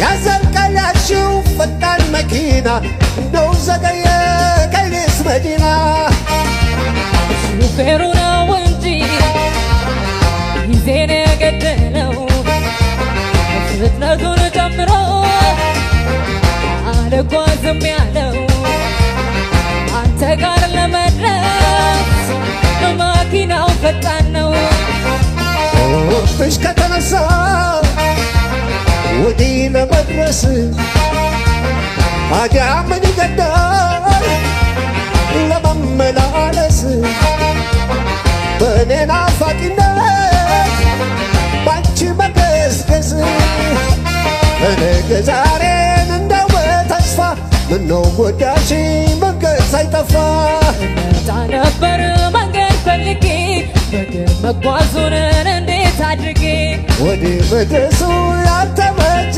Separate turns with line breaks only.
ያዘልቀላችሁ ፈጣን መኪና እንደው ዘገየ ከይስ መዲና
ሹፌሩ ነው እንጂ ጊዜን የገደለው ፍጥነቱን ጨምሮ አልጓዝም ያለው አንተ ጋር ለመድረስ መኪናው ፈጣን ነው።
ፍሽ ከተነሳ ወዲህ ለመድረስ ታዲያ ምን ይገዳል ለመመላለስ በእኔ ናፋቂነት ባንቺ መገስገስ ነገ ዛሬን እንደው በተስፋ ምነው ጎዳሽ መንገድ ሳይጠፋ
መጣ ነበር መንገድ ፈልጌ በግር መጓዙን እንዴት አድርጌ
ወዲህ መድረሱ ያልተመቸ